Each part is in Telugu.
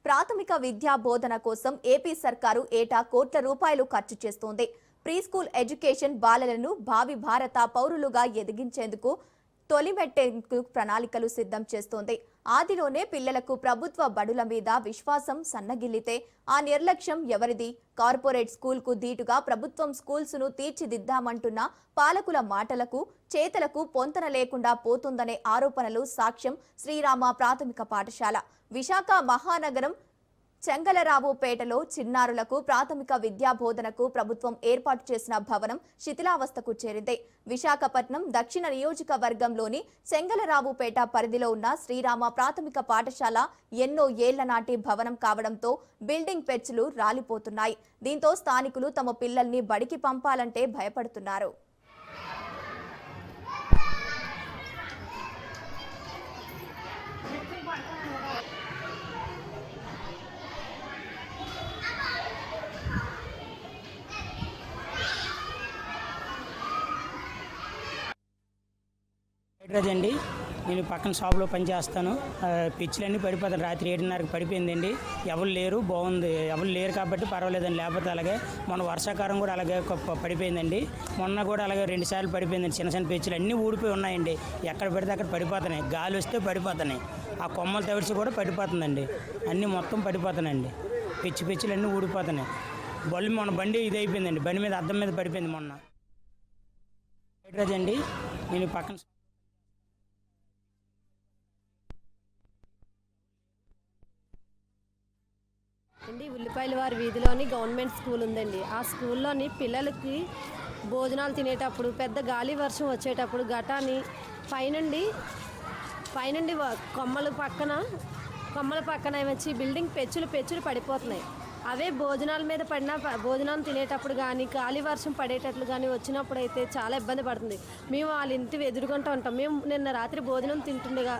ప్రాథమిక విద్యా బోధన కోసం ఏపీ సర్కారు ఏటా కోట్ల రూపాయలు ఖర్చు చేస్తోంది. ప్రీ స్కూల్ ఎడ్యుకేషన్ బాలలను భావి భారత పౌరులుగా ఎదిగించేందుకు తొలిమెట్టేందుకు ప్రణాళికలు సిద్ధం చేస్తోంది. ఆదిలోనే పిల్లలకు ప్రభుత్వ బడుల మీద విశ్వాసం సన్నగిల్లితే ఆ నిర్లక్ష్యం ఎవరిది? కార్పొరేట్ స్కూల్కు ధీటుగా ప్రభుత్వం స్కూల్స్ను తీర్చిదిద్దామంటున్న పాలకుల మాటలకు చేతలకు పొంతన లేకుండా పోతుందనే ఆరోపణలు సాక్ష్యం శ్రీరామ ప్రాథమిక పాఠశాల. విశాఖ మహానగరం చెంగలరావుపేటలో చిన్నారులకు ప్రాథమిక విద్యా బోధనకు ప్రభుత్వం ఏర్పాటు చేసిన భవనం శిథిలావస్థకు చేరింది. విశాఖపట్నం దక్షిణ నియోజకవర్గంలోని చెంగలరావుపేట పరిధిలో ఉన్న శ్రీరామ ప్రాథమిక పాఠశాల ఎన్నో ఏళ్ల నాటి భవనం కావడంతో బిల్డింగ్ పెచ్చులు రాలిపోతున్నాయి. దీంతో స్థానికులు తమ పిల్లల్ని బడికి పంపాలంటే భయపడుతున్నారు. అండి నేను పక్కన షాప్లో పనిచేస్తాను. పిచ్చులన్నీ పడిపోతాను. రాత్రి 7:30కి పడిపోయిందండి. ఎవరు లేరు, బాగుంది. ఎవరు లేరు కాబట్టి పర్వాలేదండి. లేకపోతే అలాగే మొన్న వర్షాకాలం కూడా అలాగే పడిపోయిందండి. మొన్న కూడా అలాగే 2 సార్లు పడిపోయిందండి. చిన్న చిన్న పిచ్చులు అన్నీ ఊడిపోయి ఉన్నాయండి. ఎక్కడ పెడితే అక్కడ పడిపోతున్నాయి. గాలి వస్తే పడిపోతున్నాయి. ఆ కొమ్మలు తవిడిచి కూడా పడిపోతుందండి. అన్నీ మొత్తం పడిపోతున్నాయండి. పిచ్చులు అన్నీ ఊడిపోతున్నాయి. మొన్న బండి ఇది అయిపోయిందండి. బండి మీద అద్దం మీద పడిపోయింది మొన్న. అండి నేను పక్కన ఉల్లిపాయల వారి వీధిలోని గవర్నమెంట్ స్కూల్ ఉందండి. ఆ స్కూల్లోని పిల్లలకి భోజనాలు తినేటప్పుడు పెద్ద గాలి వర్షం వచ్చేటప్పుడు ఘటాన్ని పైనుండి కొమ్మల పక్కన వచ్చి బిల్డింగ్ పెచ్చులు పడిపోతున్నాయి. అవే భోజనాల మీద పడిన భోజనం తినేటప్పుడు కానీ గాలి వర్షం పడేటట్లు కానీ వచ్చినప్పుడు అయితే చాలా ఇబ్బంది పడుతుంది. మేము వాళ్ళ ఇంటి ఎదురుకుంటూ ఉంటాం. మేము నిన్న రాత్రి భోజనం తింటుండగా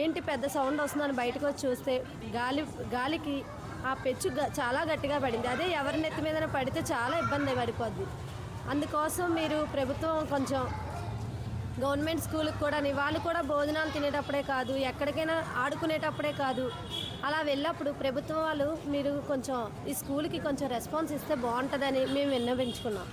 ఏంటి పెద్ద సౌండ్ వస్తుందని బయటకు వచ్చి చూస్తే గాలికి ఆ పెచ్చు చాలా గట్టిగా పడింది. అదే ఎవరి నెత్తి మీద పడితే చాలా ఇబ్బంది పడిపోద్ది. అందుకోసం మీరు ప్రభుత్వం కొంచెం గవర్నమెంట్ స్కూల్కి కూడా వాళ్ళు కూడా భోజనాలు తినేటప్పుడే కాదు, ఎక్కడికైనా ఆడుకునేటప్పుడే కాదు, అలా వెళ్ళినప్పుడు ప్రభుత్వం వాళ్ళు మీరు కొంచెం ఈ స్కూల్కి కొంచెం రెస్పాన్స్ ఇస్తే బాగుంటుందని మేము విన్నవించుకున్నాం.